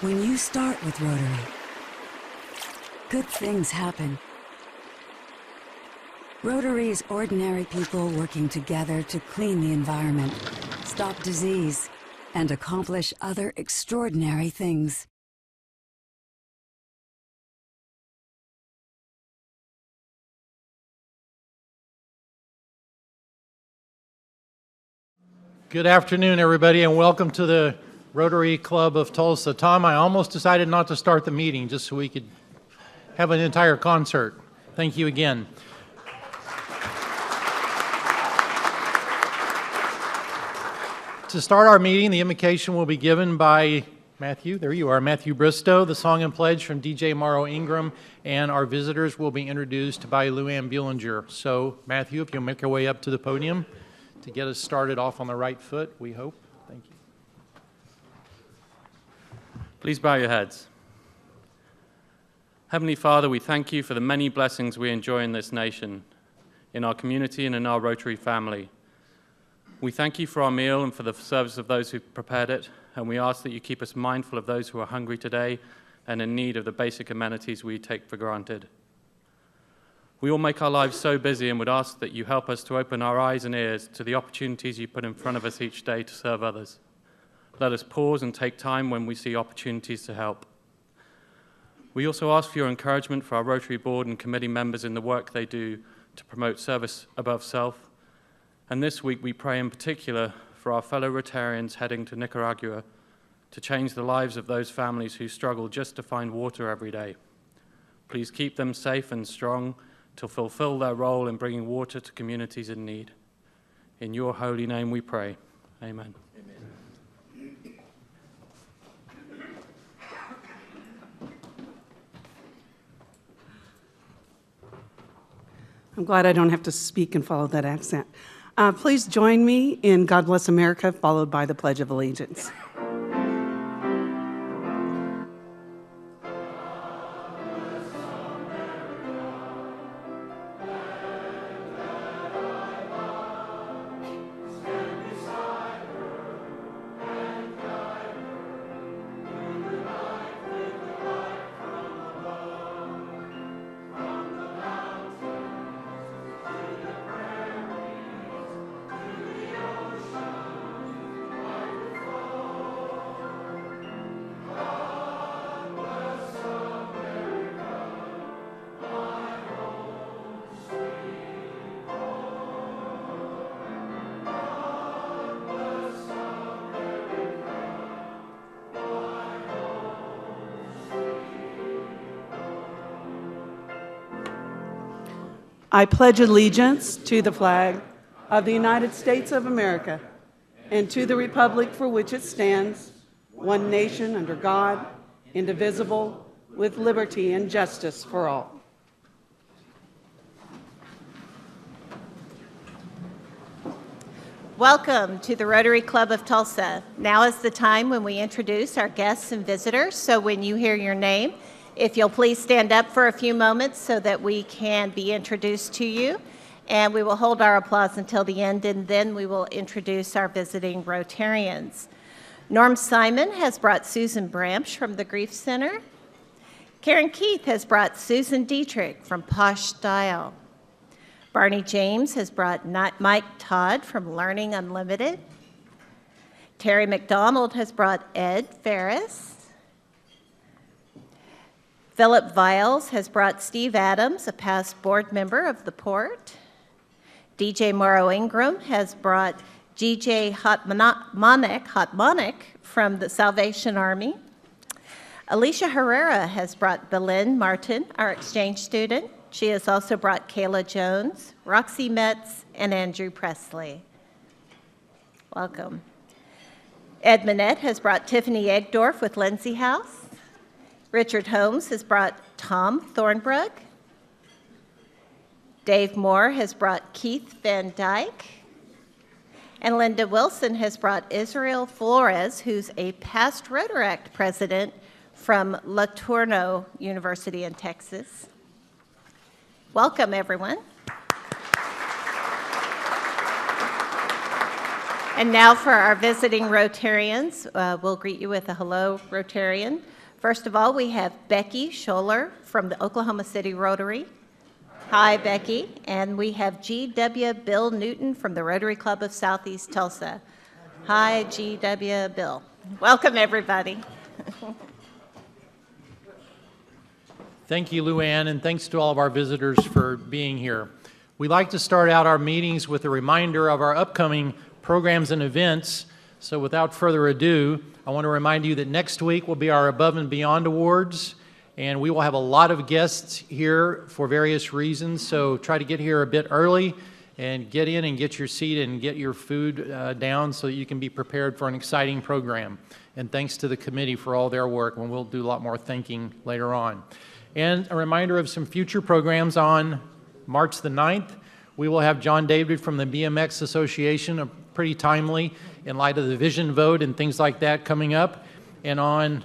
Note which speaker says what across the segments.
Speaker 1: When you start with Rotary, good things happen. Rotary's ordinary people working together to clean the environment, stop disease, and accomplish other extraordinary things.
Speaker 2: Good afternoon, everybody, and welcome to the Rotary Club of Tulsa. Tom, I almost decided not to start the meeting just so we could have an entire concert. Thank you again. To start our meeting, the invocation will be given by Matthew. There you are, Matthew Bristow, the song and pledge from DJ Morrow Ingram, and our visitors will be introduced by Luann Buellinger. So, Matthew, if you'll make your way up to the podium to get us started off on the right foot, we hope. Thank you.
Speaker 3: Please bow your heads. Heavenly Father, we thank you for the many blessings we enjoy in this nation, in our community, and in our Rotary family. We thank you for our meal and for the service of those who prepared it, and we ask that you keep us mindful of those who are hungry today and in need of the basic amenities we take for granted. We all make our lives so busy and would ask that you help us to open our eyes and ears to the opportunities you put in front of us each day to serve others. Let us pause and take time when we see opportunities to help. We also ask for your encouragement for our Rotary Board and committee members in the work they do to promote service above self. And this week we pray in particular for our fellow Rotarians heading to Nicaragua to change the lives of those families who struggle just to find water every day. Please keep them safe and strong to fulfill their role in bringing water to communities in need. In your holy name we pray. Amen. Amen.
Speaker 4: I'm glad I don't have to speak and follow that accent. Please join me in God Bless America, followed by the Pledge of Allegiance. I pledge allegiance to the flag of the United States of America and to the republic for which it stands, one nation under God, indivisible, with liberty and justice for all.
Speaker 5: Welcome to the Rotary Club of Tulsa. Now is the time when we introduce our guests and visitors, so when you hear your name, if you'll please stand up for a few moments so that we can be introduced to you. And we will hold our applause until the end, and then we will introduce our visiting Rotarians. Norm Simon has brought Susan Bramsch from the Grief Center. Karen Keith has brought Susan Dietrich from Posh Style. Barney James has brought Mike Todd from Learning Unlimited. Terry McDonald has brought Ed Ferris. Philip Viles has brought Steve Adams, a past board member of the Port. DJ Morrow Ingram has brought GJ Hotmonic from the Salvation Army. Alicia Herrera has brought Belen Martin, our exchange student. She has also brought Kayla Jones, Roxy Metz, and Andrew Presley. Welcome. Ed Minette has brought Tiffany Egdorf with Lindsay House. Richard Holmes has brought Tom Thornbrook. Dave Moore has brought Keith Van Dyke. And Linda Wilson has brought Israel Flores, who's a past Rotaract president from La Tourneau University in Texas. Welcome, everyone. And now for our visiting Rotarians. We'll greet you with a hello, Rotarian. First of all, we have Becky Scholler from the Oklahoma City Rotary. Hi, Becky. And we have G.W. Bill Newton from the Rotary Club of Southeast Tulsa. Hi, G.W. Bill. Welcome, everybody.
Speaker 2: Thank you, Luann, and thanks to all of our visitors for being here. We like to start out our meetings with a reminder of our upcoming programs and events. So without further ado, I want to remind you that next week will be our Above and Beyond Awards, and we will have a lot of guests here for various reasons. So try to get here a bit early and get in and get your seat and get your food down so that you can be prepared for an exciting program. And thanks to the committee for all their work, and we'll do a lot more thinking later on. And a reminder of some future programs on March the 9th. We will have John David from the BMX Association, pretty timely in light of the vision vote and things like that coming up. And on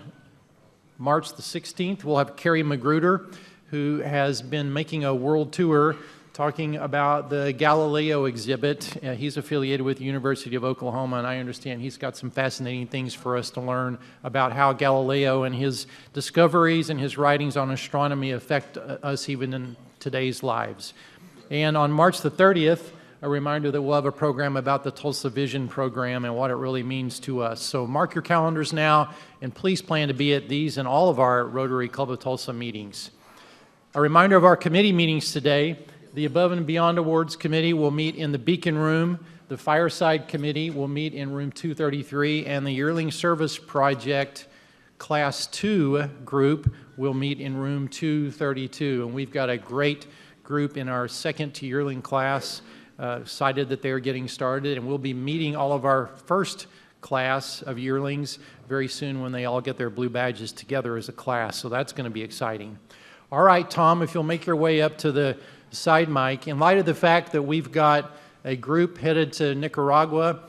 Speaker 2: March the 16th, we'll have Carrie Magruder, who has been making a world tour talking about the Galileo exhibit. He's affiliated with the University of Oklahoma, and I understand he's got some fascinating things for us to learn about how Galileo and his discoveries and his writings on astronomy affect us even in today's lives. And on March the 30th, a reminder that we'll have a program about the Tulsa Vision program and what it really means to us. So mark your calendars now, and please plan to be at these and all of our Rotary Club of Tulsa meetings. A reminder of our committee meetings today. The Above and Beyond Awards Committee will meet in the Beacon Room. The Fireside Committee will meet in Room 233, and the Yearling Service Project Class 2 group will meet in Room 232. And we've got a great group in our second yearling class, excited that they're getting started, and we'll be meeting all of our first class of yearlings very soon when they all get their blue badges together as a class, so that's going to be exciting. All right, Tom, if you'll make your way up to the side mic. In light of the fact that we've got a group headed to Nicaragua,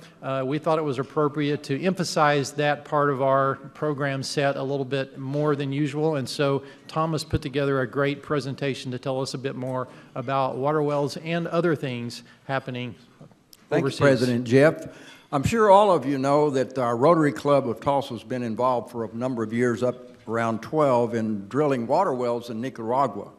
Speaker 2: we thought it was appropriate to emphasize that part of our program set a little bit more than usual, and so Thomas put together a great presentation to tell us a bit more about water wells and other things happening overseas.
Speaker 6: Thank you, President Jeff. I'm sure all of you know that our Rotary Club of Tulsa has been involved for a number of years, up around 12, in drilling water wells in Nicaragua.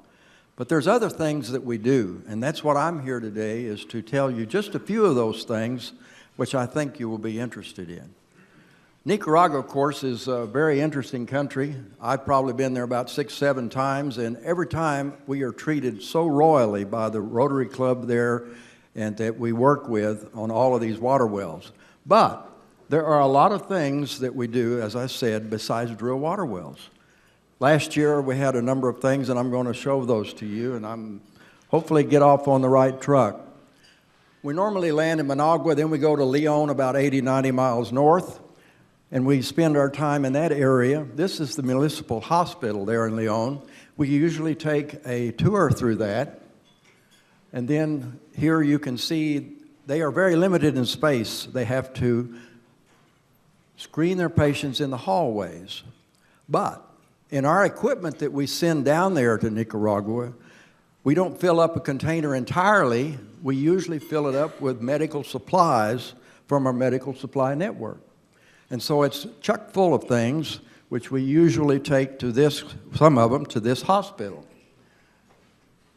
Speaker 6: But there's other things that we do, and that's what I'm here today, is to tell you just a few of those things which I think you will be interested in. Nicaragua, of course, is a very interesting country. I've probably been there about 6, 7 times, and every time we are treated so royally by the Rotary Club there and that we work with on all of these water wells. But there are a lot of things that we do, as I said, besides drill water wells. Last year, we had a number of things, and I'm going to show those to you, and I'm hopefully get off on the right truck. We normally land in Managua, then we go to Leon, about 80, 90 miles north, and we spend our time in that area. This is the municipal hospital there in Leon. We usually take a tour through that, and then here you can see they are very limited in space. They have to screen their patients in the hallways. But in our equipment that we send down there to Nicaragua, we don't fill up a container entirely. We usually fill it up with medical supplies from our medical supply network. And so it's chock full of things which we usually take to this, some of them, to this hospital.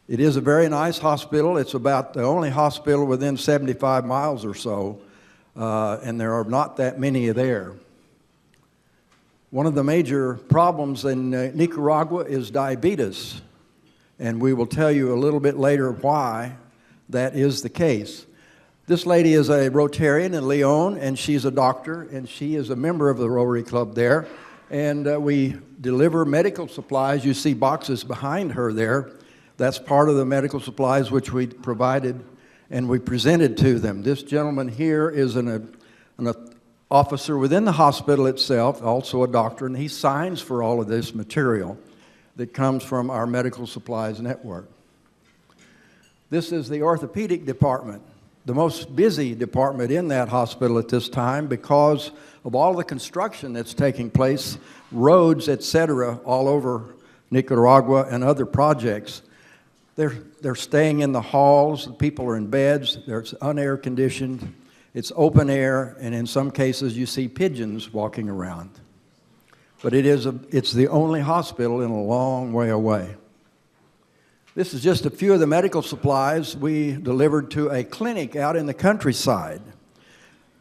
Speaker 6: It is a very nice hospital. It's about the only hospital within 75 miles or so, and there are not that many there. One of the major problems in Nicaragua is diabetes, and we will tell you a little bit later why that is the case. This lady is a Rotarian in Leon, and she's a doctor, and she is a member of the Rotary Club there, and we deliver medical supplies. You see boxes behind her there. That's part of the medical supplies which we provided and we presented to them. This gentleman here is an officer within the hospital itself, also a doctor, and he signs for all of this material that comes from our medical supplies network. This is the orthopedic department, the most busy department in that hospital at this time because of all the construction that's taking place, roads, etc., all over Nicaragua and other projects. They're staying in the halls, the people are in beds, there's unair conditioned, It's open air, and in some cases you see pigeons walking around. But it's the only hospital in a long way away. This is just a few of the medical supplies we delivered to a clinic out in the countryside.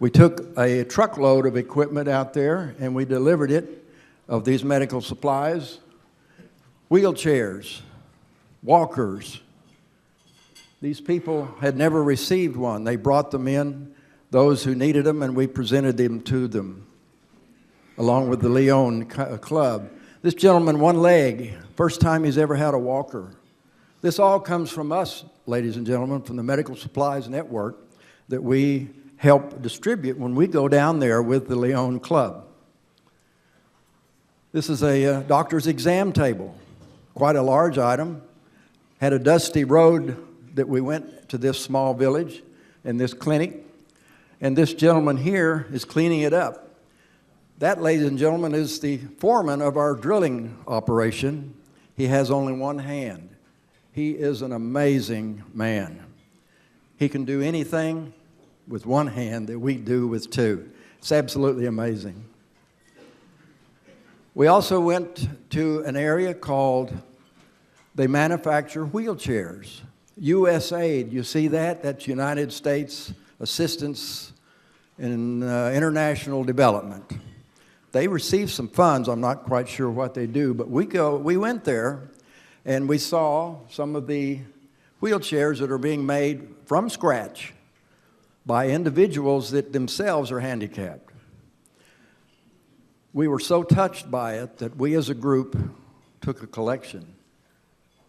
Speaker 6: We took a truckload of equipment out there and we delivered it, of these medical supplies, wheelchairs, walkers. These people had never received one. They brought them in, those who needed them, and we presented them to them, along with the Leon Club. This gentleman, one leg, first time he's ever had a walker. This all comes from us, ladies and gentlemen, from the Medical Supplies Network that we help distribute when we go down there with the Leon Club. This is a doctor's exam table, quite a large item. Had a dusty road that we went to this small village and this clinic, and this gentleman here is cleaning it up. That, ladies and gentlemen, is the foreman of our drilling operation. He has only one hand. He is an amazing man. He can do anything with one hand that we do with two. It's absolutely amazing. We also went to an area called, they manufacture wheelchairs. USAID, you see that? That's United States Assistance in International Development. They receive some funds. I'm not quite sure what they do, but we went there and we saw some of the wheelchairs that are being made from scratch by individuals that themselves are handicapped. We were so touched by it that we as a group took a collection.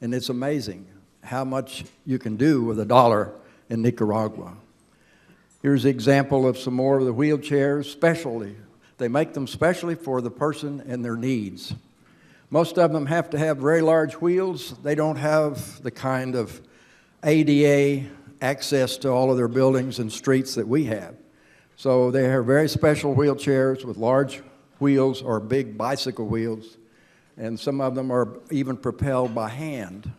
Speaker 6: And it's amazing how much you can do with $1 in Nicaragua. Here's an example of some more of the wheelchairs, specially. They make them specially for the person and their needs. Most of them have to have very large wheels. They don't have the kind of ADA access to all of their buildings and streets that we have. So they are very special wheelchairs with large wheels or big bicycle wheels, and some of them are even propelled by hand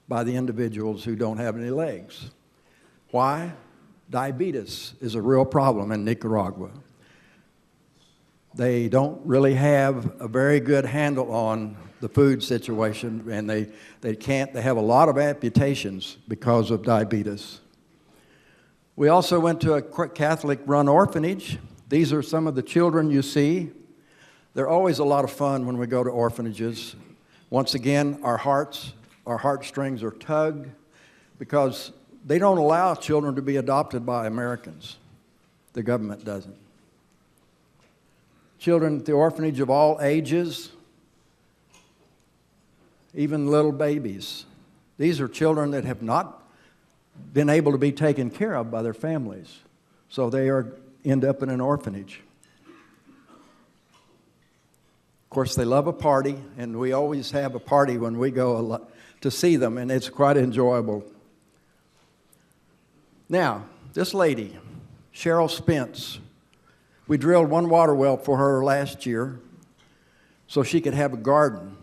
Speaker 6: by the individuals who don't have any legs. Why? Diabetes is a real problem in Nicaragua. They don't really have a very good handle on the food situation, and they have a lot of amputations because of diabetes. We also went to a Catholic-run orphanage. These are some of the children you see. They're always a lot of fun when we go to orphanages. Once again, our heartstrings are tugged because they don't allow children to be adopted by Americans. The government doesn't. Children at the orphanage of all ages, even little babies. These are children that have not been able to be taken care of by their families, so they end up in an orphanage. Of course, they love a party, and we always have a party when we go to see them, and it's quite enjoyable. Now, this lady, Cheryl Spence, we drilled one water well for her last year so she could have a garden.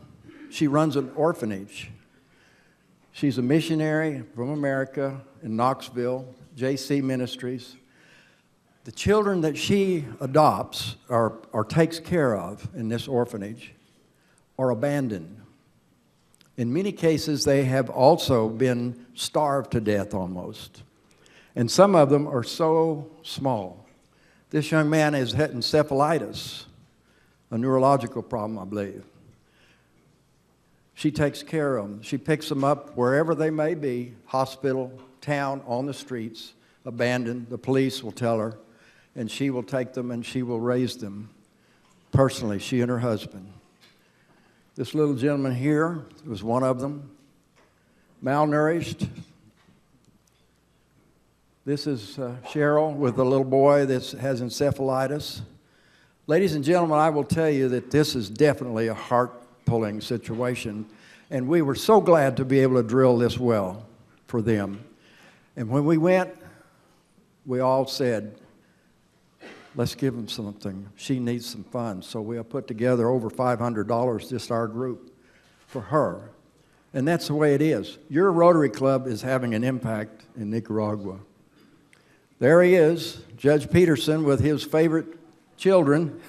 Speaker 6: She runs an orphanage. She's a missionary from America in Knoxville, JC Ministries. The children that she adopts or takes care of in this orphanage are abandoned. In many cases, they have also been starved to death almost. And some of them are so small. This young man has had encephalitis, a neurological problem, I believe. She takes care of them. She picks them up wherever they may be, hospital, town, on the streets, abandoned. The police will tell her, and she will take them and she will raise them personally, she and her husband. This little gentleman here was one of them, malnourished. This is Cheryl with a little boy that has encephalitis. Ladies and gentlemen, I will tell you that this is definitely a heart-pulling situation, and we were so glad to be able to drill this well for them. And when we went, we all said, let's give them something. She needs some funds. So we have put together over $500, just our group, for her. And that's the way it is. Your Rotary Club is having an impact in Nicaragua. There he is, Judge Peterson with his favorite children.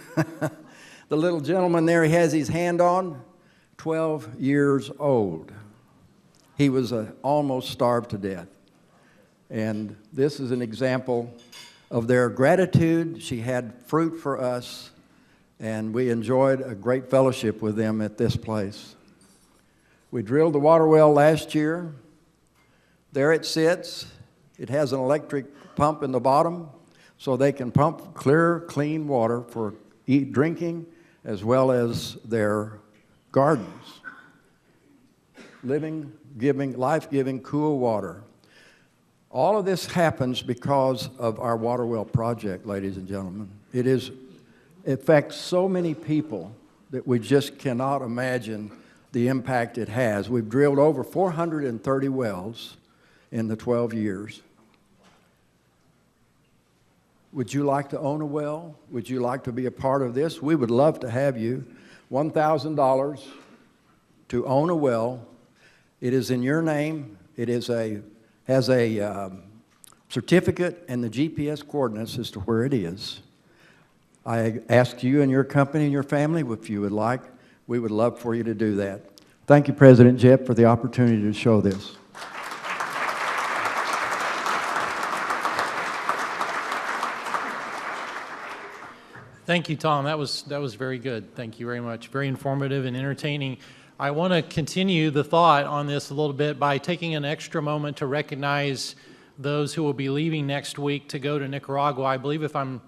Speaker 6: The little gentleman there he has his hand on, 12 years old. He was almost starved to death. And this is an example of their gratitude. She had fruit for us, and we enjoyed a great fellowship with them at this place. We drilled the water well last year. There it sits. It has an electric pump in the bottom, so they can pump clear, clean water for drinking as well as their gardens. Living, giving, life-giving, cool water. All of this happens because of our water well project, ladies and gentlemen. It affects so many people that we just cannot imagine the impact it has. We've drilled over 430 wells in the 12 years. Would you like to own a well? Would you like to be a part of this? We would love to have you. $1,000 to own a well. It is in your name. It is has a certificate and the GPS coordinates as to where it is. I ask you and your company and your family if you would like. We would love for you to do that. Thank you, President Jeff, for the opportunity to show this.
Speaker 2: Thank you, Tom. That was very good. Thank you very much. Very informative and entertaining. I want to continue the thought on this a little bit by taking an extra moment to recognize those who will be leaving next week to go to Nicaragua. I believe if I'm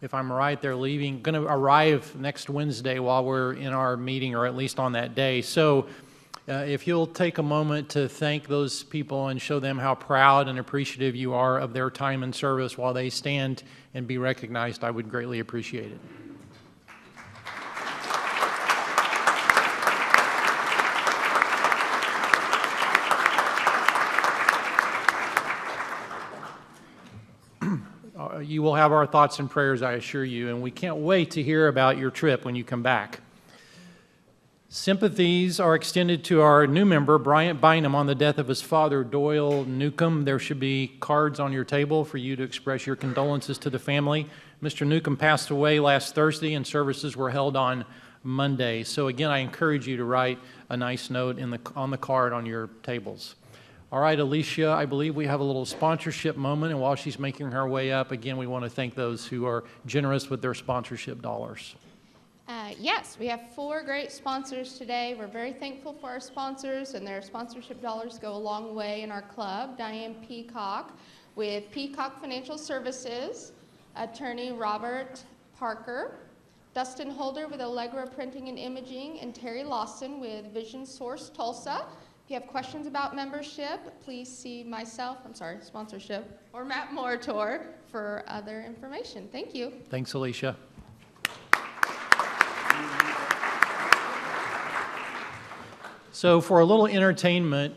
Speaker 2: right, they're going to arrive next Wednesday while we're in our meeting, or at least on that day. So if you'll take a moment to thank those people and show them how proud and appreciative you are of their time and service while they stand and be recognized, I would greatly appreciate it. You will have our thoughts and prayers, I assure you, and we can't wait to hear about your trip when you come back. Sympathies are extended to our new member, Bryant Bynum, on the death of his father, Doyle Newcomb. There should be cards on your table for you to express your condolences to the family. Mr. Newcomb passed away last Thursday, and services were held on Monday. So again, I encourage you to write a nice note on the card on your tables. All right, Alicia, I believe we have a little sponsorship moment, and while she's making her way up, again, we want to thank those who are generous with their sponsorship dollars.
Speaker 7: Yes, we have 4 great sponsors today. We're very thankful for our sponsors, and their sponsorship dollars go a long way in our club. Diane Peacock with Peacock Financial Services, attorney Robert Parker, Dustin Holder with Allegra Printing and Imaging, and Terry Lawson with Vision Source Tulsa. If you have questions about membership, please see sponsorship, or Matt Moritor for other information. Thank you.
Speaker 2: Thanks, Alicia. So for a little entertainment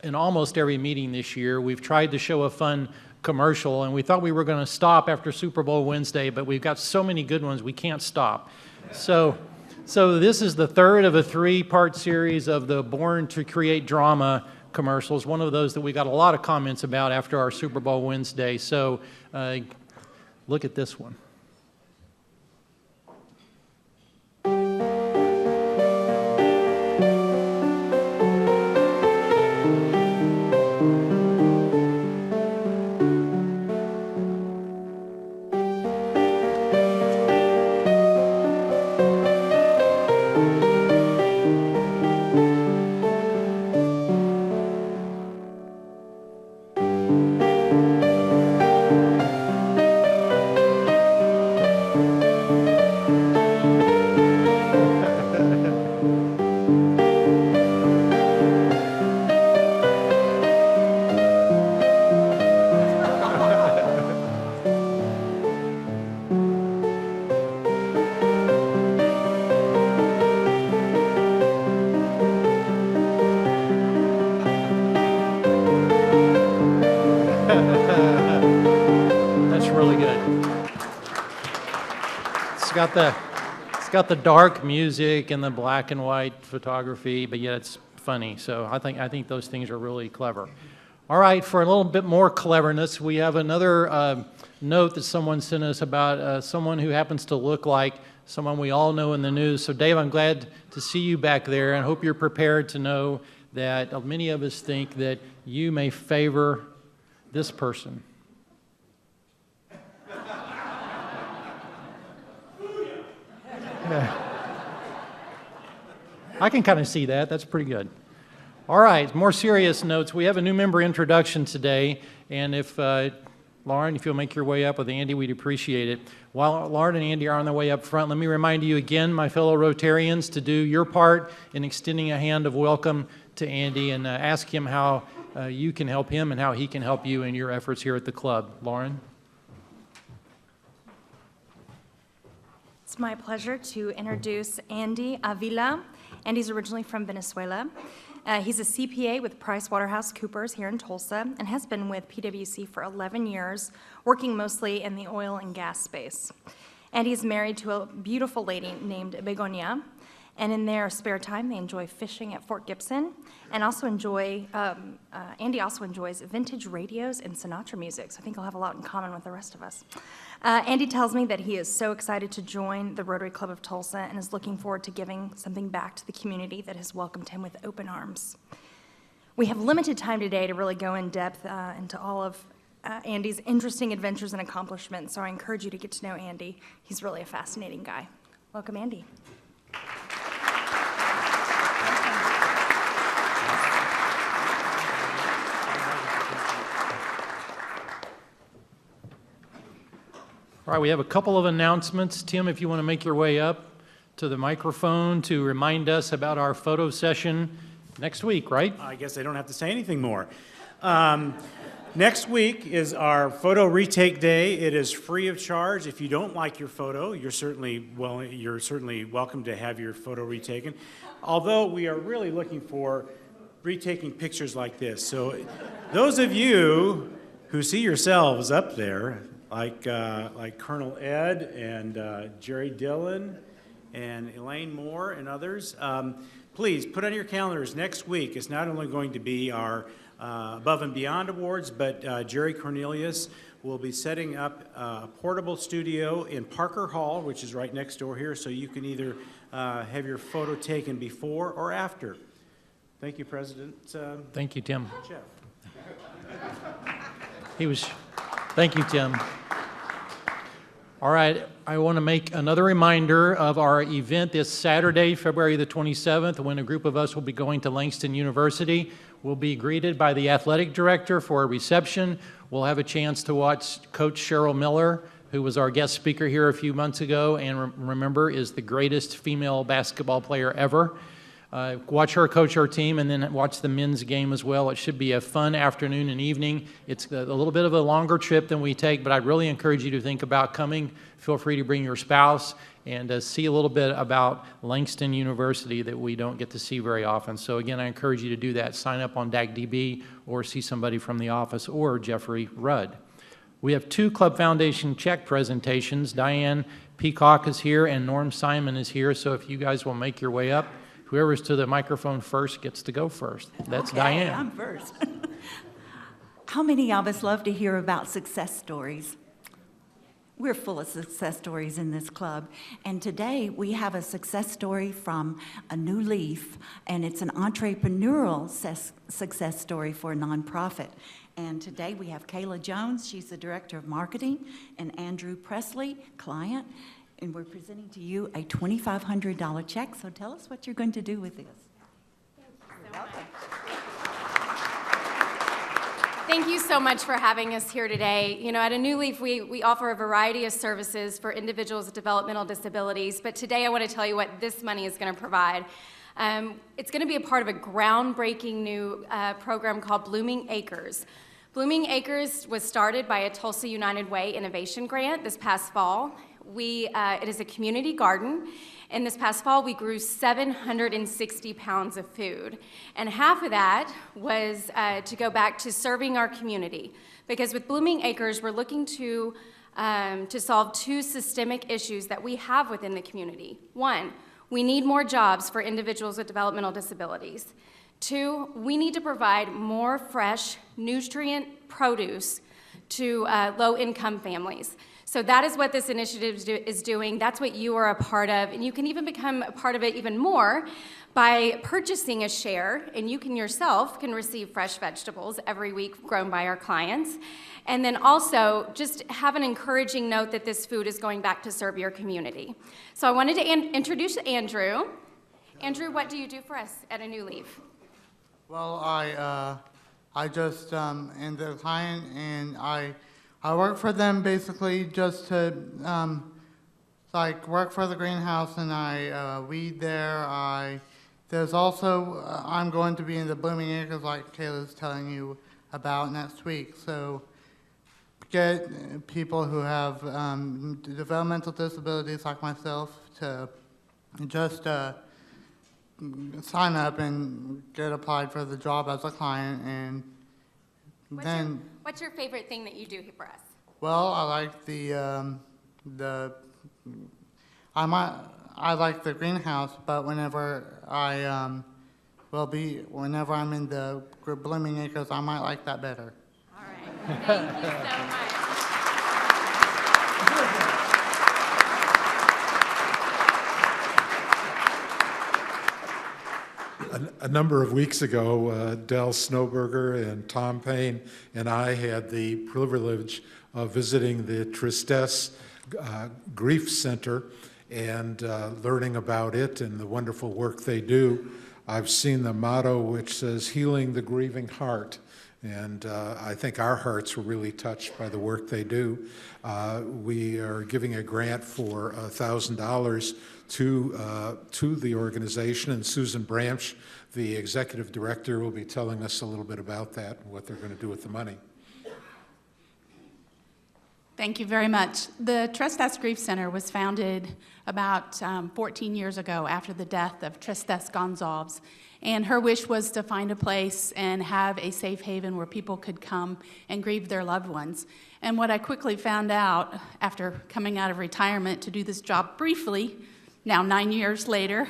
Speaker 2: in almost every meeting this year, we've tried to show a fun commercial, and we thought we were going to stop after Super Bowl Wednesday, but we've got so many good ones we can't stop. So this is the third of a 3-part series of the Born to Create Drama commercials, one of those that we got a lot of comments about after our Super Bowl Wednesday. So look at this one. It's got the dark music and the black and white photography, but yet it's funny. So I think those things are really clever. All right, for a little bit more cleverness, we have another note that someone sent us about someone who happens to look like someone we all know in the news. So Dave, I'm glad to see you back there, and hope you're prepared to know that many of us think that you may favor this person. Yeah. I can kind of see that. That's pretty good. All right, more serious notes. We have a new member introduction today, and if Lauren, if you'll make your way up with Andy, we'd appreciate it. While Lauren and Andy are on their way up front, let me remind you again, my fellow Rotarians, to do your part in extending a hand of welcome to Andy and ask him how you can help him and how he can help you in your efforts here at the club. Lauren?
Speaker 8: It's my pleasure to introduce Andy Avila. Andy's originally from Venezuela. He's a CPA with PricewaterhouseCoopers here in Tulsa and has been with PwC for 11 years, working mostly in the oil and gas space. Andy is married to a beautiful lady named Begonia, and in their spare time, they enjoy fishing at Fort Gibson, and also Andy also enjoys vintage radios and Sinatra music, so I think he'll have a lot in common with the rest of us. Andy tells me that he is so excited to join the Rotary Club of Tulsa and is looking forward to giving something back to the community that has welcomed him with open arms. We have limited time today to really go in depth into all of Andy's interesting adventures and accomplishments, so I encourage you to get to know Andy. He's really a fascinating guy. Welcome, Andy.
Speaker 2: All right, we have a couple of announcements. Tim, if you want to make your way up to the microphone to remind us about our photo session next week, right?
Speaker 9: I guess I don't have to say anything more. Next week is our photo retake day. It is free of charge. If you don't like your photo, you're certainly welcome to have your photo retaken. Although we are really looking for retaking pictures like this. So those of you who see yourselves up there, like Colonel Ed and Jerry Dillon and Elaine Moore and others, please put on your calendars next week. It's not only going to be our Above and Beyond Awards, but Jerry Cornelius will be setting up a portable studio in Parker Hall, which is right next door here, so you can either have your photo taken before or after. Thank you, President.
Speaker 2: Thank you, Tim.
Speaker 9: Jeff.
Speaker 2: Thank you, Tim. All right, I want to make another reminder of our event this Saturday, February the 27th, when a group of us will be going to Langston University. We'll be greeted by the athletic director for a reception. We'll have a chance to watch Coach Cheryl Miller, who was our guest speaker here a few months ago, and remember, is the greatest female basketball player ever. Watch her coach our team, and then watch the men's game as well. It should be a fun afternoon and evening. It's a little bit of a longer trip than we take, but I'd really encourage you to think about coming. Feel free to bring your spouse and see a little bit about Langston University that we don't get to see very often. So again, I encourage you to do that. Sign up on DAGDB or see somebody from the office or Jeffrey Rudd. We have two Club Foundation check presentations. Diane Peacock is here and Norm Simon is here, so if you guys will make your way up. Whoever's to the microphone first gets to go first. That's
Speaker 10: okay,
Speaker 2: Diane.
Speaker 10: I'm first. How many of us love to hear about success stories? We're full of success stories in this club. And today we have a success story from A New Leaf, and it's an entrepreneurial success story for a nonprofit. And today we have Kayla Jones, she's the Director of Marketing, and Andrew Presley, client. And we're presenting to you a $2,500 check, so tell us what you're going to do with this.
Speaker 8: Thank you so much for having us here today. You know, at A New Leaf, we offer a variety of services for individuals with developmental disabilities, but today I want to tell you what this money is going to provide. It's going to be a part of a groundbreaking new program called Blooming Acres. Blooming Acres was started by a Tulsa United Way Innovation Grant this past fall. It is a community garden, and this past fall we grew 760 pounds of food, and half of that was to go back to serving our community, because with Blooming Acres we're looking to solve two systemic issues that we have within the community. One, we need more jobs for individuals with developmental disabilities. 2, we need to provide more fresh, nutrient produce to low-income families. So that is what this initiative is doing. That's what you are a part of, and you can even become a part of it even more by purchasing a share, and you can yourself can receive fresh vegetables every week grown by our clients. And then also just have an encouraging note that this food is going back to serve your community. So I wanted to introduce Andrew. Andrew, what do you do for us at A New Leaf?
Speaker 11: Well, I just am the client, and I work for them basically just to like work for the greenhouse, and I weed there. There's also I'm going to be in the Blooming Acres like Kayla's telling you about next week. So get people who have developmental disabilities like myself to just sign up and get applied for the job as a client, and
Speaker 8: What's your favorite thing that you do for us?
Speaker 11: well, I like I like the greenhouse, but whenever I'm in the Blooming Acres, I might like that better.
Speaker 8: All right. Thank you so much.
Speaker 12: A number of weeks ago, Del Snowberger and Tom Payne and I had the privilege of visiting the Tristesse Grief Center and learning about it and the wonderful work they do. I've seen the motto which says, "Healing the Grieving Heart," and I think our hearts were really touched by the work they do. We are giving a grant for $1,000 to the organization, and Susan Branch, the executive director, will be telling us a little bit about that and what they're going to do with the money.
Speaker 13: Thank you very much. The Tristesse Grief Center was founded about 14 years ago after the death of Tristesse Gonzalez, and her wish was to find a place and have a safe haven where people could come and grieve their loved ones. And what I quickly found out after coming out of retirement to do this job briefly, now 9 years later,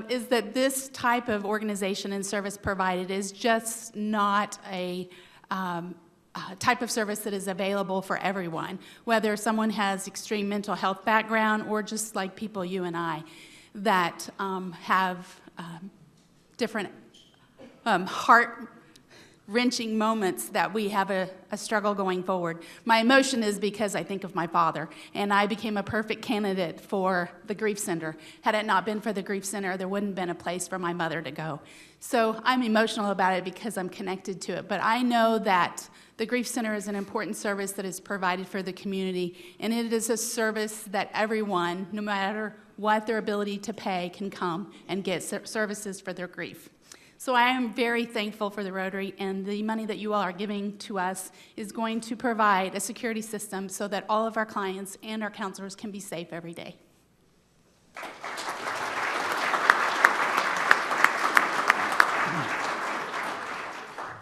Speaker 13: is that this type of organization and service provided is just not a type of service that is available for everyone, whether someone has extreme mental health background or just like people, you and I, that have different heart-wrenching moments that we have a struggle going forward. My emotion is because I think of my father, and I became a perfect candidate for the Grief Center. Had it not been for the Grief Center, there wouldn't have been a place for my mother to go. So I'm emotional about it because I'm connected to it, but I know that the Grief Center is an important service that is provided for the community, and it is a service that everyone, no matter what their ability to pay, can come and get services for their grief. So I am very thankful for the Rotary, and the money that you all are giving to us is going to provide a security system so that all of our clients and our counselors can be safe every day.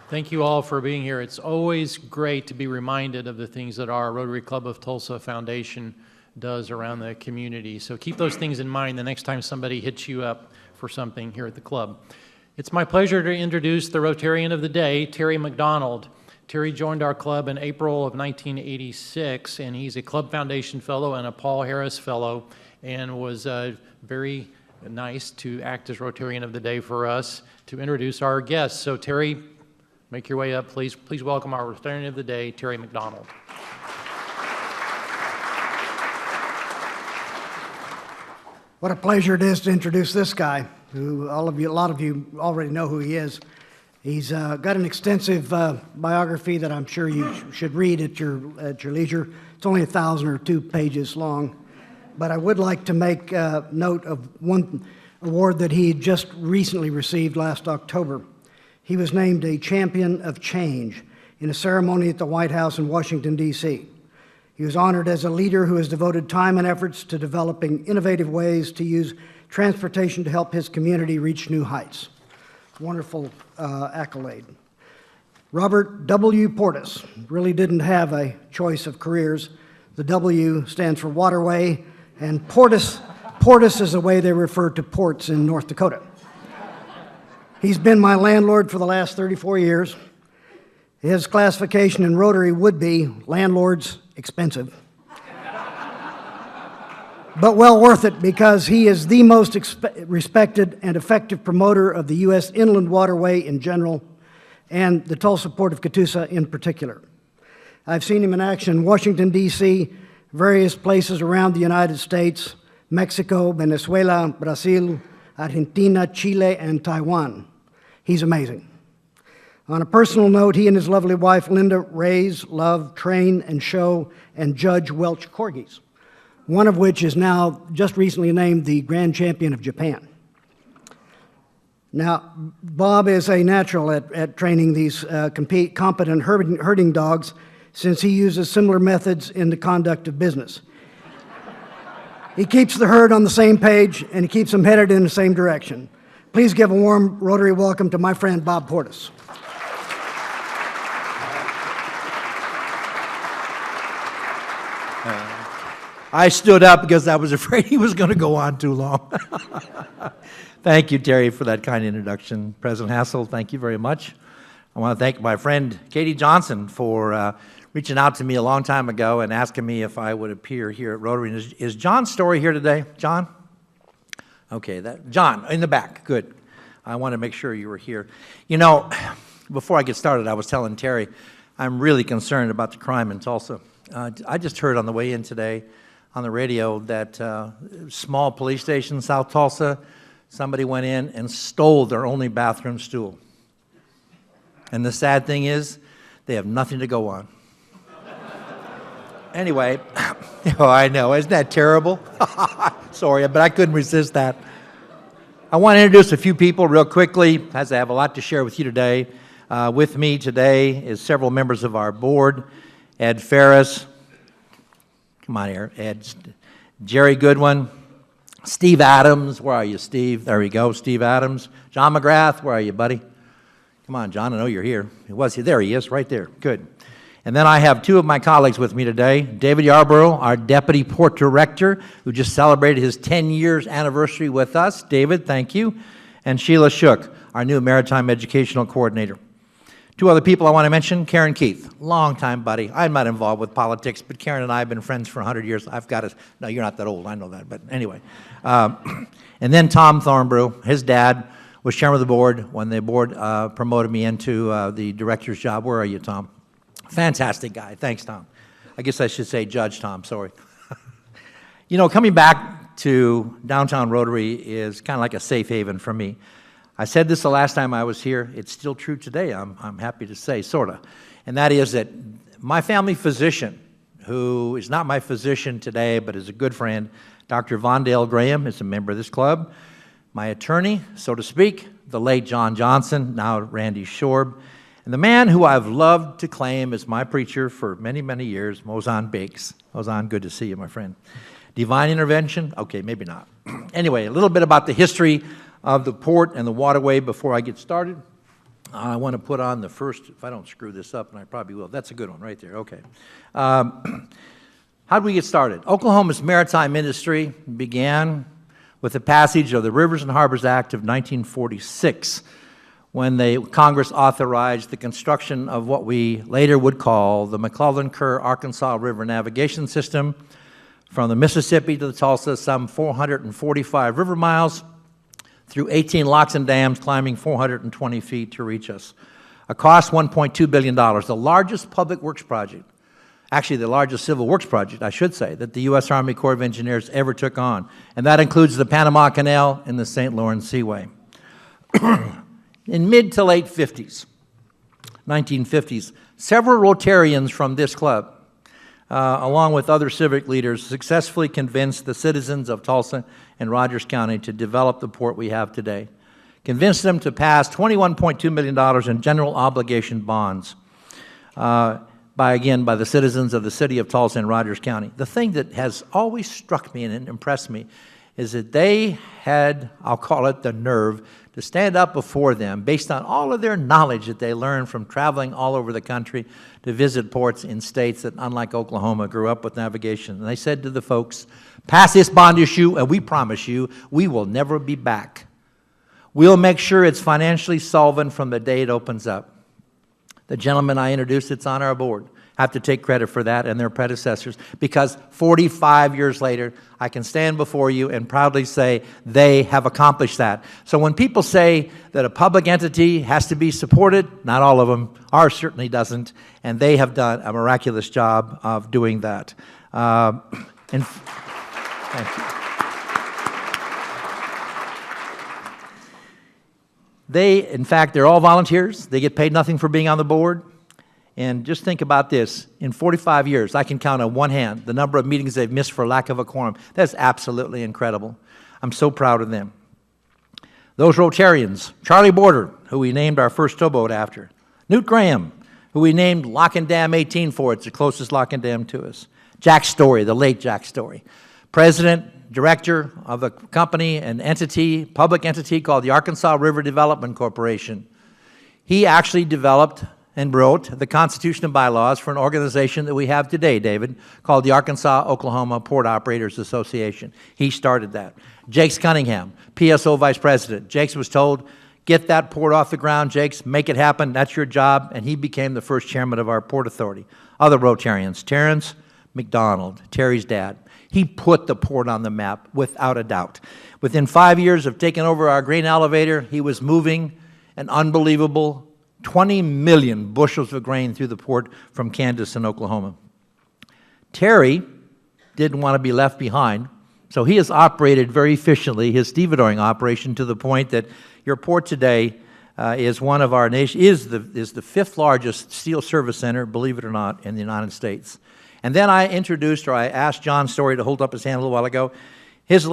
Speaker 2: Thank you all for being here. It's always great to be reminded of the things that our Rotary Club of Tulsa Foundation does around the community. So keep those things in mind the next time somebody hits you up for something here at the club. It's my pleasure to introduce the Rotarian of the Day, Terry McDonald. Terry joined our club in April of 1986, and he's a Club Foundation Fellow and a Paul Harris Fellow, and was very nice to act as Rotarian of the Day for us to introduce our guests. So Terry, make your way up, please. Please welcome our Rotarian of the Day, Terry McDonald.
Speaker 14: What a pleasure it is to introduce this guy, who a lot of you already know who he is. He's got an extensive biography that I'm sure you should read at your leisure. It's only 1,000 or 2 pages long, but I would like to make note of one award that he just recently received last October. He was named a Champion of Change in a ceremony at the White House in Washington, D.C. He was honored as a leader who has devoted time and efforts to developing innovative ways to use transportation to help his community reach new heights. Wonderful accolade. Robert W. Portiss really didn't have a choice of careers. The W stands for waterway, and Portiss is the way they refer to ports in North Dakota. He's been my landlord for the last 34 years. His classification in Rotary would be landlord's expensive. But well worth it because he is the most respected and effective promoter of the U.S. inland waterway in general and the Tulsa Port of Catoosa in particular. I've seen him in action in Washington, D.C., various places around the United States, Mexico, Venezuela, Brazil, Argentina, Chile, and Taiwan. He's amazing. On a personal note, he and his lovely wife, Linda, raise, love, train, and show and judge Welch Corgis, one of which is now just recently named the Grand Champion of Japan. Now, Bob is a natural at training these competent herding dogs since he uses similar methods in the conduct of business. He keeps the herd on the same page, and he keeps them headed in the same direction. Please give a warm Rotary welcome to my friend Bob Portiss.
Speaker 15: I stood up because I was afraid he was going to go on too long. Thank you, Terry, for that kind introduction. President Hassel, thank you very much. I want to thank my friend Katie Johnson for reaching out to me a long time ago and asking me if I would appear here at Rotary. Is John Story here today? John? Okay, John, in the back, good. I want to make sure you were here. You know, before I get started, I was telling Terry, I'm really concerned about the crime in Tulsa. I just heard on the way in today on the radio that small police station in South Tulsa, somebody went in and stole their only bathroom stool. And the sad thing is, they have nothing to go on. Anyway, oh, I know, isn't that terrible? Sorry, but I couldn't resist that. I want to introduce a few people real quickly, as I have a lot to share with you today. With me today is several members of our board, Ed Ferris, come on here, Ed, Jerry Goodwin, Steve Adams, where are you, Steve? There we go, Steve Adams. John McGrath, where are you, buddy? Come on, John, I know you're here. There he is, right there, good. And then I have two of my colleagues with me today, David Yarborough, our Deputy Port Director, who just celebrated his 10 years anniversary with us. David, thank you. And Sheila Shook, our new Maritime Educational Coordinator. Two other people I want to mention, Karen Keith, longtime buddy. I'm not involved with politics, but Karen and I have been friends for 100 years. No, you're not that old, I know that, but anyway. And then Tom Thornbrew, his dad was chairman of the board when the board promoted me into the director's job. Where are you, Tom? Fantastic guy. Thanks, Tom. I guess I should say Judge Tom, sorry. You know, coming back to downtown Rotary is kind of like a safe haven for me. I said this the last time I was here. It's still true today, I'm happy to say, sort of. And that is that my family physician, who is not my physician today but is a good friend, Dr. Vondale Graham, is a member of this club. My attorney, so to speak, the late John Johnson, now Randy Shorb, and the man who I've loved to claim as my preacher for many, many years, Mozan Bakes. Mozan, good to see you, my friend. Divine intervention? Okay, maybe not. Anyway, a little bit about the history of the port and the waterway before I get started. I want to put on the first, if I don't screw this up, and I probably will. That's a good one right there, okay. How did we get started? Oklahoma's maritime industry began with the passage of the Rivers and Harbors Act of 1946, when Congress authorized the construction of what we later would call the McClellan-Kerr Arkansas River Navigation System from the Mississippi to the Tulsa, some 445 river miles, through 18 locks and dams climbing 420 feet to reach us. A cost $1.2 billion, the largest public works project, actually the largest civil works project, I should say, that the U.S. Army Corps of Engineers ever took on. And that includes the Panama Canal and the St. Lawrence Seaway. In mid to late 50s, 1950s, several Rotarians from this club, along with other civic leaders, successfully convinced the citizens of Tulsa and Rogers County to develop the port we have today. Convinced them to pass $21.2 million in general obligation bonds by the citizens of the city of Tulsa and Rogers County. The thing that has always struck me and impressed me is that they had, I'll call it the nerve, to stand up before them based on all of their knowledge that they learned from traveling all over the country to visit ports in states that, unlike Oklahoma, grew up with navigation. And they said to the folks, pass this bond issue and we promise you we will never be back. We'll make sure it's financially solvent from the day it opens up. The gentleman I introduced that's on our board have to take credit for that and their predecessors, because 45 years later, I can stand before you and proudly say they have accomplished that. So when people say that a public entity has to be supported, not all of them, ours certainly doesn't, and they have done a miraculous job of doing that. Thank you. In fact, they're all volunteers. They get paid nothing for being on the board. And just think about this. In 45 years, I can count on one hand the number of meetings they've missed for lack of a quorum. That's absolutely incredible. I'm so proud of them. Those Rotarians, Charlie Border, who we named our first towboat after. Newt Graham, who we named Lock and Dam 18 for. It's the closest lock and dam to us. Jack Story, the late Jack Story. President, director of a company, an entity, public entity called the Arkansas River Development Corporation. He actually developed and wrote the Constitution and bylaws for an organization that we have today, David, called the Arkansas-Oklahoma Port Operators Association. He started that. Jakes Cunningham, PSO Vice President. Jakes was told, get that port off the ground, Jakes, make it happen, that's your job, and he became the first chairman of our Port Authority. Other Rotarians, Terrence McDonald, Terry's dad. He put the port on the map without a doubt. Within 5 years of taking over our grain elevator, he was moving an unbelievable 20 million bushels of grain through the port from Kansas and Oklahoma. Terry didn't want to be left behind, so he has operated very efficiently his stevedoring operation to the point that your port today is one of our nation is the fifth largest steel service center, believe it or not, in the United States. And then I asked John Story to hold up his hand a little while ago. His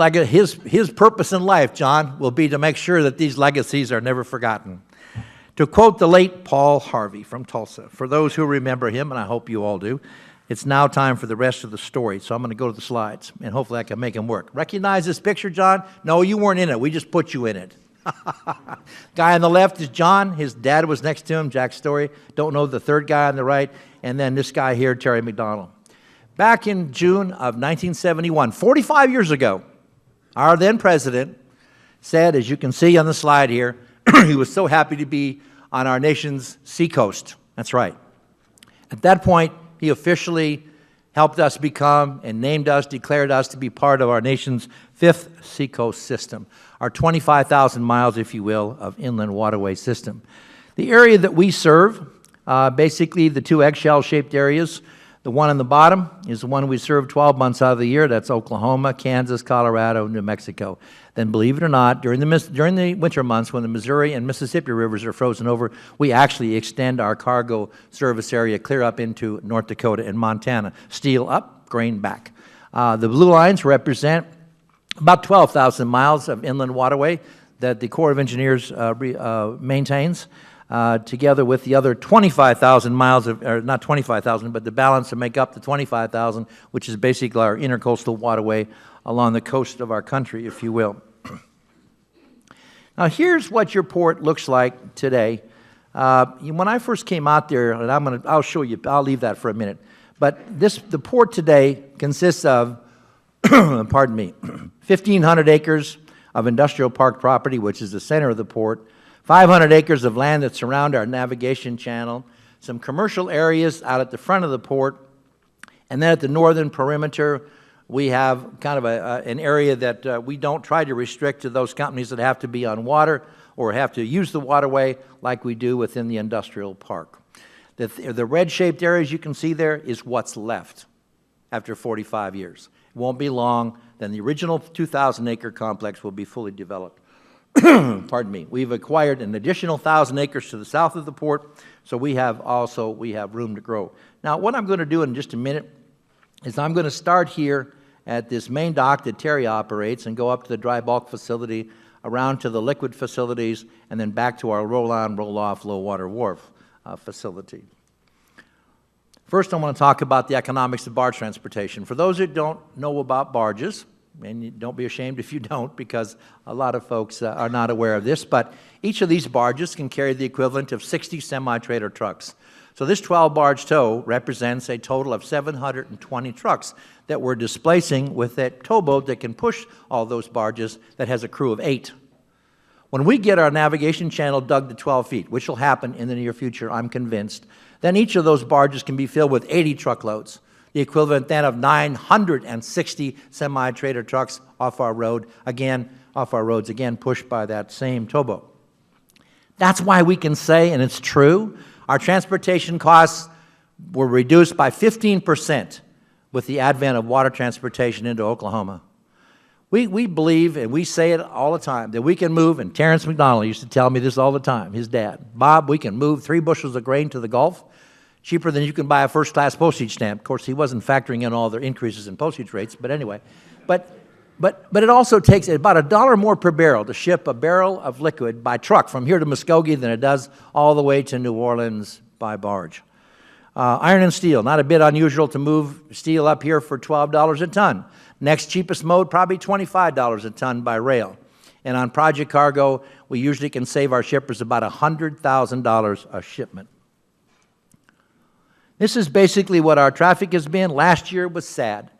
Speaker 15: purpose in life, John, will be to make sure that these legacies are never forgotten. To quote the late Paul Harvey from Tulsa, for those who remember him, and I hope you all do, it's now time for the rest of the story, so I'm going to go to the slides, and hopefully I can make them work. Recognize this picture, John? No, you weren't in it. We just put you in it. Guy on the left is John. His dad was next to him, Jack Story. Don't know the third guy on the right. And then this guy here, Terry McDonald. Back in June of 1971, 45 years ago, our then president said, as you can see on the slide here, he was so happy to be on our nation's seacoast. That's right. At that point, he officially helped us become and named us, declared us to be part of our nation's fifth seacoast system, our 25,000 miles, if you will, of inland waterway system. The area that we serve, basically the two eggshell-shaped areas, the one on the bottom is the one we serve 12 months out of the year. That's Oklahoma, Kansas, Colorado, New Mexico. Then, believe it or not, during the winter months when the Missouri and Mississippi rivers are frozen over, we actually extend our cargo service area clear up into North Dakota and Montana. Steel up, grain back. The blue lines represent about 12,000 miles of inland waterway that the Corps of Engineers maintains. Together with the other 25,000 miles of, or not 25,000, but the balance to make up the 25,000, which is basically our intercoastal waterway along the coast of our country, if you will. Now, here's what your port looks like today. When I first came out there, and I'll show you, I'll leave that for a minute, but the port today consists of, pardon me, 1,500 acres of industrial park property, which is the center of the port, 500 acres of land that surround our navigation channel, some commercial areas out at the front of the port, and then at the northern perimeter, we have kind of an area that we don't try to restrict to those companies that have to be on water or have to use the waterway like we do within the industrial park. The red-shaped areas you can see there is what's left after 45 years. It won't be long, then the original 2,000-acre complex will be fully developed. Pardon me. We've acquired an additional 1,000 acres to the south of the port, so we have room to grow. Now, what I'm going to do in just a minute is I'm going to start here at this main dock that Terry operates and go up to the dry bulk facility, around to the liquid facilities, and then back to our roll-on, roll-off, low-water wharf facility. First, I want to talk about the economics of barge transportation. For those that don't know about barges, and don't be ashamed if you don't, because a lot of folks are not aware of this, but each of these barges can carry the equivalent of 60 semi-trailer trucks. So this 12-barge tow represents a total of 720 trucks that we're displacing with that towboat that can push all those barges that has a crew of 8. When we get our navigation channel dug to 12 feet, which will happen in the near future, I'm convinced, then each of those barges can be filled with 80 truckloads, the equivalent then of 960 semi-trailer trucks off our roads, again pushed by that same towboat. That's why we can say, and it's true, our transportation costs were reduced by 15% with the advent of water transportation into Oklahoma. We believe, and we say it all the time, that we can move, and Terrence McDonald used to tell me this all the time, his dad, Bob, we can move 3 bushels of grain to the Gulf cheaper than you can buy a first-class postage stamp. Of course, he wasn't factoring in all the increases in postage rates, but anyway. But it also takes about $1 more per barrel to ship a barrel of liquid by truck from here to Muskogee than it does all the way to New Orleans by barge. Iron and steel, not a bit unusual to move steel up here for $12 a ton. Next cheapest mode, probably $25 a ton by rail. And on project cargo, we usually can save our shippers about $100,000 a shipment. This is basically what our traffic has been. Last year was sad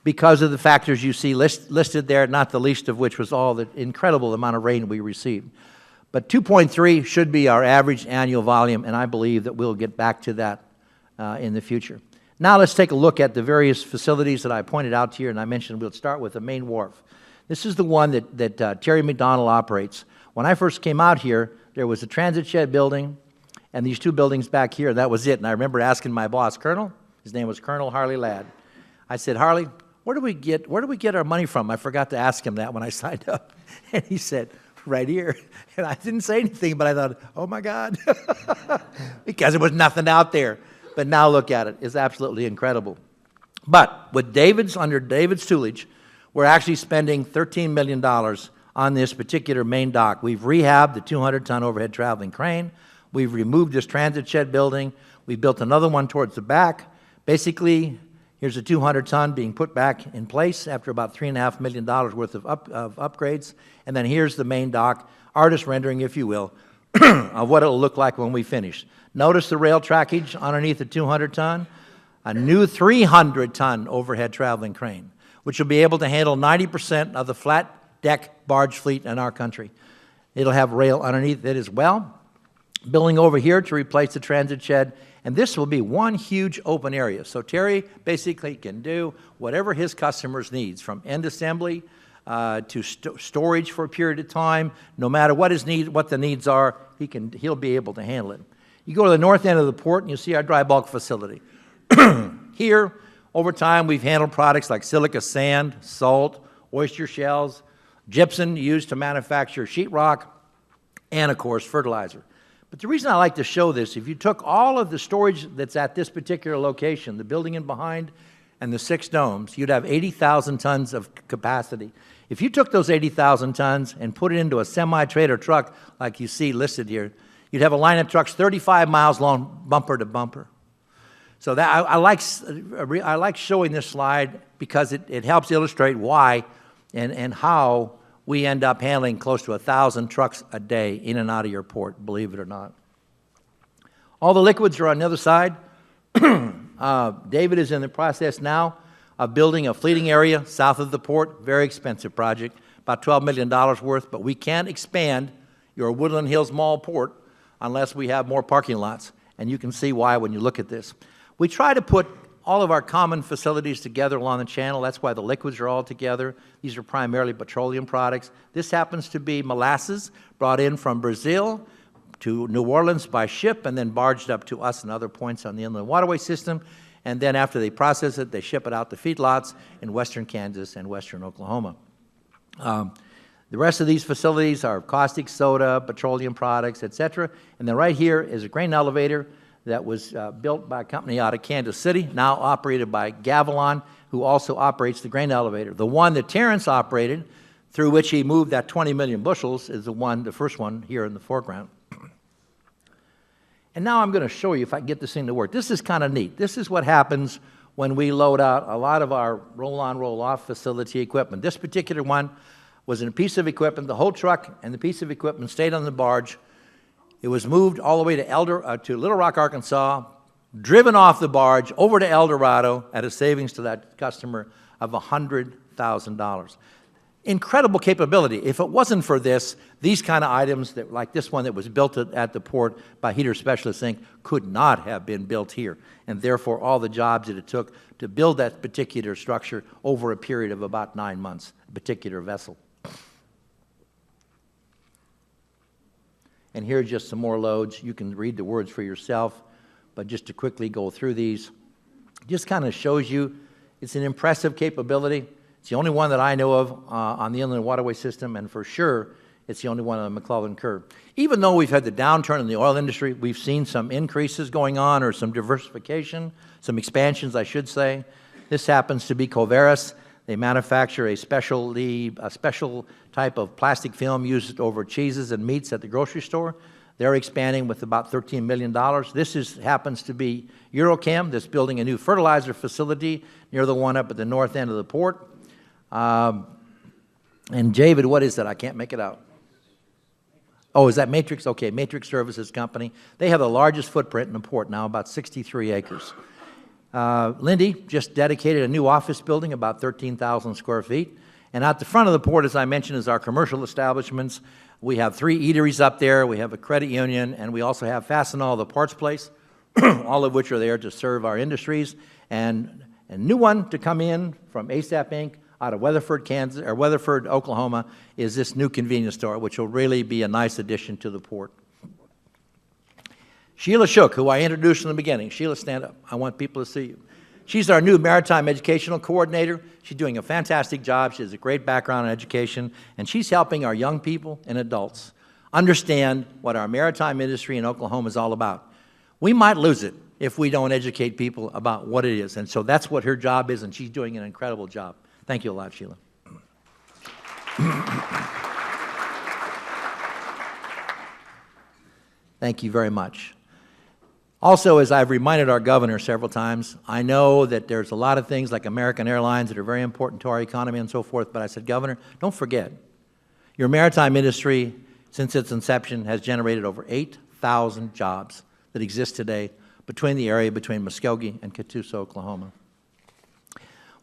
Speaker 15: because of the factors you see listed there, not the least of which was all the incredible amount of rain we received. But 2.3 should be our average annual volume, and I believe that we'll get back to that in the future. Now let's take a look at the various facilities that I pointed out to you, and I mentioned we'll start with the main wharf. This is the one that Terry McDonald operates. When I first came out here, there was a transit shed building and these 2 buildings back here. That was it. And I remember asking my boss, Colonel, his name was Colonel Harley Ladd. I said, Harley, where do we get our money from? I forgot to ask him that when I signed up. And he said, right here. And I didn't say anything, but I thought, oh my God, because there was nothing out there. But now look at it. It's absolutely incredible. But with under David's tutelage, we're actually spending $13 million on this particular main dock. We've rehabbed the 200-ton overhead traveling crane. We've removed this transit shed building. We built another one towards the back. Basically, here's a 200-ton being put back in place after about $3.5 million worth of upgrades. And then here's the main dock, artist rendering, if you will, of what it'll look like when we finish. Notice the rail trackage underneath the 200-ton, a new 300-ton overhead traveling crane, which will be able to handle 90% of the flat deck barge fleet in our country. It'll have rail underneath it as well. Building over here to replace the transit shed, and this will be one huge open area. So Terry basically can do whatever his customers needs, from end assembly to storage for a period of time. No matter what the needs are, he'll be able to handle it. You go to the north end of the port and you see our dry bulk facility. Here, over time, we've handled products like silica sand, salt, oyster shells, gypsum used to manufacture sheetrock, and of course, fertilizer. But the reason I like to show this, if you took all of the storage that's at this particular location, the building in behind and the 6 domes, you'd have 80,000 tons of capacity. If you took those 80,000 tons and put it into a semi-trailer truck like you see listed here, you'd have a line of trucks 35 miles long, bumper to bumper. So that I like showing this slide because it helps illustrate why and how we end up handling close to 1,000 trucks a day in and out of your port, believe it or not. All the liquids are on the other side. David is in the process now of building a fleeting area south of the port. Very expensive project, about $12 million worth, but we can't expand your Woodland Hills Mall port unless we have more parking lots, and you can see why when you look at this. We try to put all of our common facilities together along the channel. That's why the liquids are all together. These are primarily petroleum products. This happens to be molasses brought in from Brazil to New Orleans by ship and then barged up to us and other points on the inland waterway system. And then after they process it, they ship it out to feedlots in western Kansas and western Oklahoma. The rest of these facilities are caustic soda, petroleum products, etc. And then right here is a grain elevator that was built by a company out of Kansas City, now operated by Gavilon, who also operates the grain elevator. The one that Terrence operated, through which he moved that 20 million bushels, is the first one here in the foreground. And now I'm going to show you if I can get this thing to work. This is kind of neat. This is what happens when we load out a lot of our roll-on, roll-off facility equipment. This particular one was in a piece of equipment. The whole truck and the piece of equipment stayed on the barge. It was moved all the way to Little Rock, Arkansas, driven off the barge over to El Dorado at a savings to that customer of $100,000. incredible capability. If it wasn't for this, these kind of items, that, like this one that was built at the port by Heater Specialist Inc., could not have been built here. And therefore, all the jobs that it took to build that particular structure over a period of about 9 months, a particular vessel. And here are just some more loads. You can read the words for yourself, but just to quickly go through these, just kind of shows you it's an impressive capability. It's the only one that I know of on the inland waterway system, and for sure, it's the only one on the McClellan Curve. Even though we've had the downturn in the oil industry, we've seen some increases going on, or some diversification, some expansions, I should say. This happens to be Coveris. They manufacture a special type of plastic film used over cheeses and meats at the grocery store. They're expanding with about $13 million. This happens to be Eurochem, that's building a new fertilizer facility near the one up at the north end of the port. And David, what is that? I can't make it out. Oh, is that Matrix? Okay, Matrix Services Company. They have the largest footprint in the port now, about 63 acres. Lindy just dedicated a new office building, about 13,000 square feet. And at the front of the port, as I mentioned, is our commercial establishments. We have 3 eateries up there. We have a credit union, and we also have Fastenal, the parts place, all of which are there to serve our industries. And a new one to come in from ASAP Inc., out of Weatherford, Kansas, or Weatherford, Oklahoma, is this new convenience store, which will really be a nice addition to the port. Sheila Shook, who I introduced in the beginning. Sheila, stand up. I want people to see you. She's our new Maritime Educational Coordinator. She's doing a fantastic job. She has a great background in education, and she's helping our young people and adults understand what our maritime industry in Oklahoma is all about. We might lose it if we don't educate people about what it is, and so that's what her job is, and she's doing an incredible job. Thank you a lot, Sheila. Thank you very much. Also, as I've reminded our governor several times, I know that there's a lot of things like American Airlines that are very important to our economy and so forth, but I said, Governor, don't forget, your maritime industry, since its inception, has generated over 8,000 jobs that exist today between the area between Muskogee and Catoosa, Oklahoma.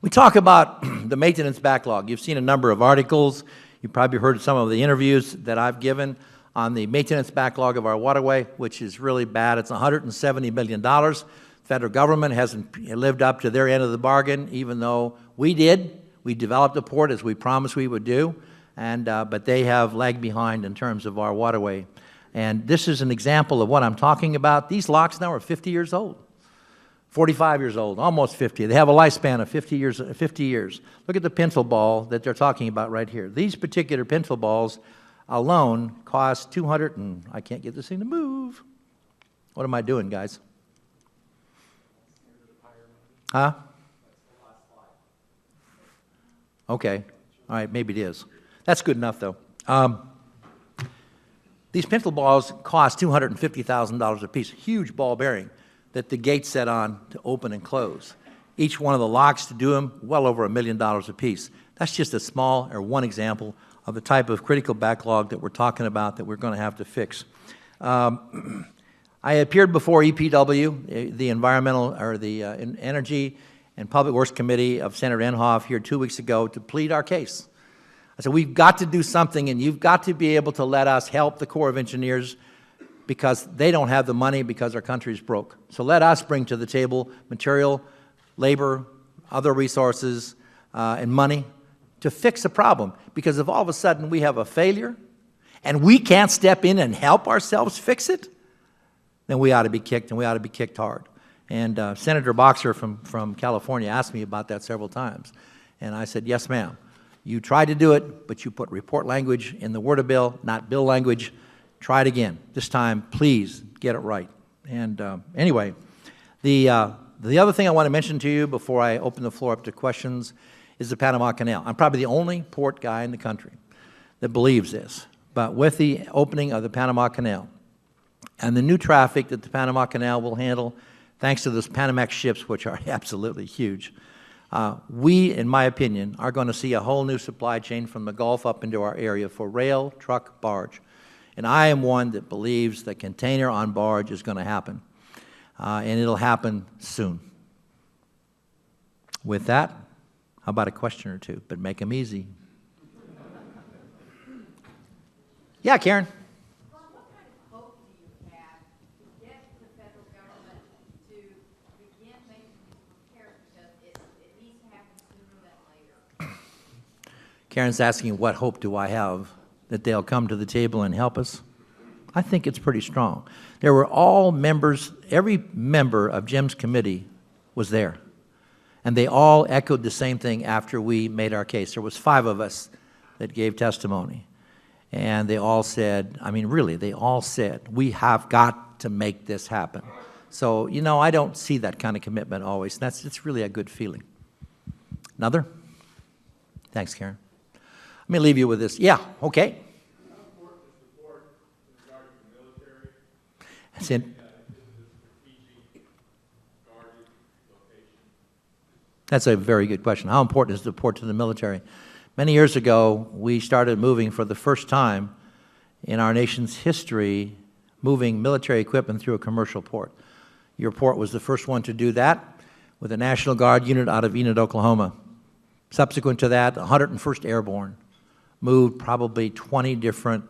Speaker 15: We talk about the maintenance backlog. You've seen a number of articles. You've probably heard some of the interviews that I've given on the maintenance backlog of our waterway, which is really bad. It's $170 million. The federal government hasn't lived up to their end of the bargain, even though we did. We developed the port as we promised we would do, but they have lagged behind in terms of our waterway. And this is an example of what I'm talking about. These locks now are 50 years old. 45 years old, almost 50. They have a lifespan of 50 years. Look at the pintle ball that they're talking about right here. These particular pintle balls alone cost $200 and I can't get this thing to move. What am I doing, guys? Huh? Okay. All right, maybe it is. That's good enough, though. These pintle balls cost $250,000 a piece. Huge ball bearing that the gates set on to open and close. Each one of the locks to do them, well over $1 million a piece. That's just a small, or one example, of the type of critical backlog that we're talking about that we're going to have to fix. I appeared before EPW, the Environmental, or the Energy and Public Works Committee of Senator Inhofe here 2 weeks ago to plead our case. I said, we've got to do something, and you've got to be able to let us help the Corps of Engineers because they don't have the money because our country's broke. So let us bring to the table material, labor, other resources, and money to fix the problem. Because if all of a sudden we have a failure and we can't step in and help ourselves fix it, then we ought to be kicked, and we ought to be kicked hard. And Senator Boxer from California asked me about that several times. And I said, yes, ma'am. You tried to do it, but you put report language in the word of bill, not bill language. Try it again. This time, please get it right. And anyway, the other thing I want to mention to you before I open the floor up to questions is the Panama Canal. I'm probably the only port guy in the country that believes this. But with the opening of the Panama Canal and the new traffic that the Panama Canal will handle, thanks to those Panamax ships, which are absolutely huge, we, in my opinion, are going to see a whole new supply chain from the Gulf up into our area for rail, truck, barge. And I am one that believes that container on barge is going to happen, and it'll happen soon. With that, how about a question or two? But make them easy. Yeah, Karen. Karen's asking, what hope do I have that they'll come to the table and help us? I think it's pretty strong. There were all members, every member of Jim's committee was there. And they all echoed the same thing after we made our case. There was 5 of us that gave testimony. And they all said, I mean, really, they all said, we have got to make this happen. So, you know, I don't see that kind of commitment always. It's really a good feeling. Another? Thanks, Karen. Let me leave you with this. Yeah, okay. That's it. That's a very good question. How important is the port to the military? Many years ago, we started moving for the first time in our nation's history, moving military equipment through a commercial port. Your port was the first one to do that with a National Guard unit out of Enid, Oklahoma. Subsequent to that, the 101st Airborne moved probably 20 different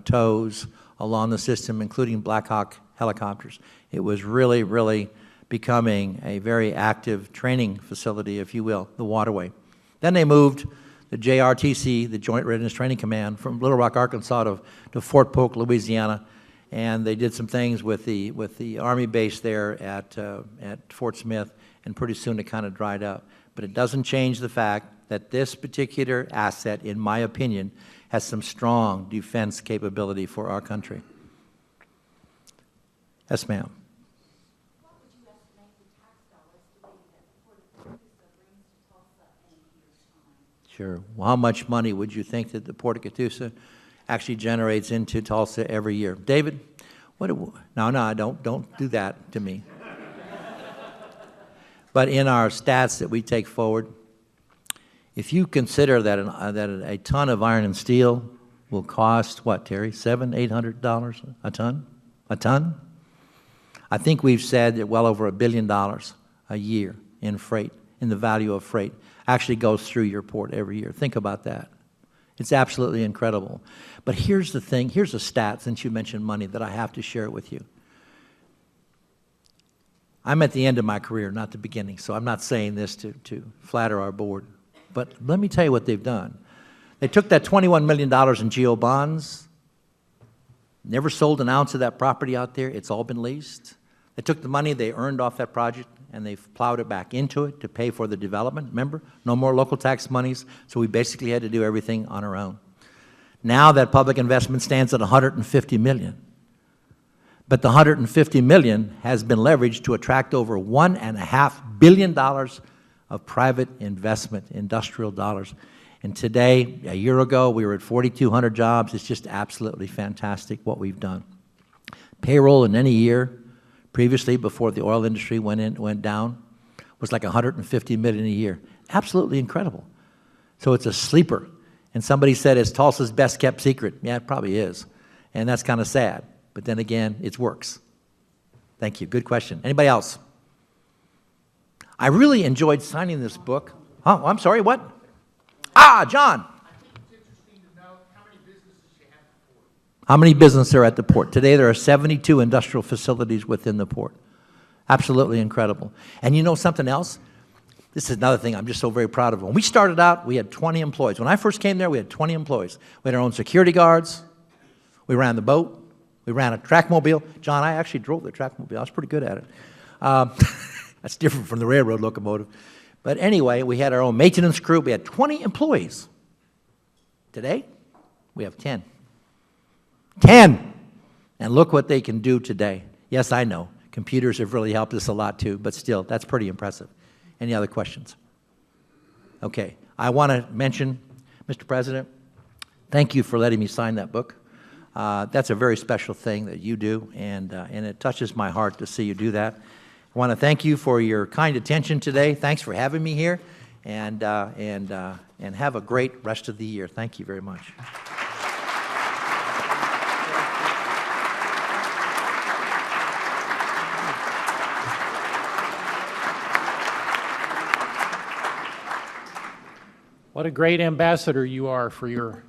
Speaker 15: tows along the system, including Black Hawk helicopters. It was really, really becoming a very active training facility, if you will, the waterway. Then they moved the JRTC, the Joint Readiness Training Command, from Little Rock, Arkansas to Fort Polk, Louisiana, and they did some things with the Army base there at Fort Smith, and pretty soon it kind of dried up. But it doesn't change the fact that this particular asset, in my opinion, has some strong defense capability for our country. Yes, ma'am. Sure. Well, how much money would you think that the Port of Catoosa actually generates into Tulsa every year? David, no, don't do that to me. But in our stats that we take forward, if you consider that a ton of iron and steel will cost, what, Terry, $700, $800 a ton? A ton? I think we've said that well over $1 billion a year in freight, in the value of freight, actually goes through your port every year. Think about that. It's absolutely incredible. But here's the thing, here's a stat, since you mentioned money, that I have to share with you. I'm at the end of my career, not the beginning, so I'm not saying this to flatter our board. But let me tell you what they've done. They took that $21 million in GO bonds, never sold an ounce of that property out there. It's all been leased. They took the money they earned off that project and they've plowed it back into it to pay for the development. Remember, no more local tax monies, so we basically had to do everything on our own. Now that public investment stands at $150 million. But the $150 million has been leveraged to attract over $1.5 billion of private investment, industrial dollars. And today, a year ago, we were at 4,200 jobs. It's just absolutely fantastic what we've done. Payroll in any year, previously before the oil industry went down, was like $150 million a year. Absolutely incredible. So it's a sleeper. And somebody said it's Tulsa's best kept secret. Yeah, it probably is. And that's kind of sad. But then again, it works. Thank you. Good question. Anybody else? I really enjoyed signing this book. Oh, I'm sorry, what? John. How many businesses are at the port? Today there are 72 industrial facilities within the port. Absolutely incredible. And you know something else? This is another thing I'm just so very proud of. When we started out, we had 20 employees. When I first came there, we had 20 employees. We had our own security guards. We ran the boat. We ran a trackmobile. John, I actually drove the trackmobile. I was pretty good at it. That's different from the railroad locomotive. But anyway, we had our own maintenance crew. We had 20 employees. Today, we have 10. 10! And look what they can do today. Yes, I know. Computers have really helped us a lot too, but still, that's pretty impressive. Any other questions? Okay. I want to mention, Mr. President, thank you for letting me sign that book. That's a very special thing that you do, and it touches my heart to see you do that. I want to thank you for your kind attention today. Thanks for having me here, and have a great rest of the year. Thank you very much.
Speaker 2: What a great ambassador you are for your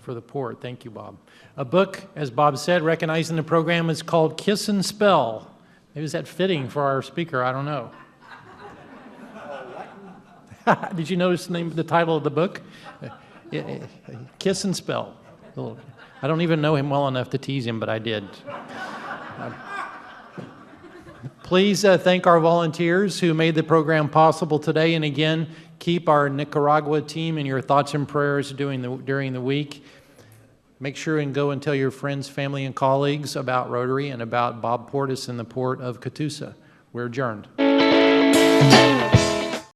Speaker 2: for the port. Thank you, Bob. A book, as Bob said, recognizing the program, is called Kiss and Spell. Maybe is that fitting for our speaker? I don't know. Did you notice the title of the book? Kiss and Spell. I don't even know him well enough to tease him, but I did. Please thank our volunteers who made the program possible today. And again, keep our Nicaragua team in your thoughts and prayers during the week. Make sure and go and tell your friends, family, and colleagues about Rotary and about Bob Portiss in the port of Catoosa. We're adjourned.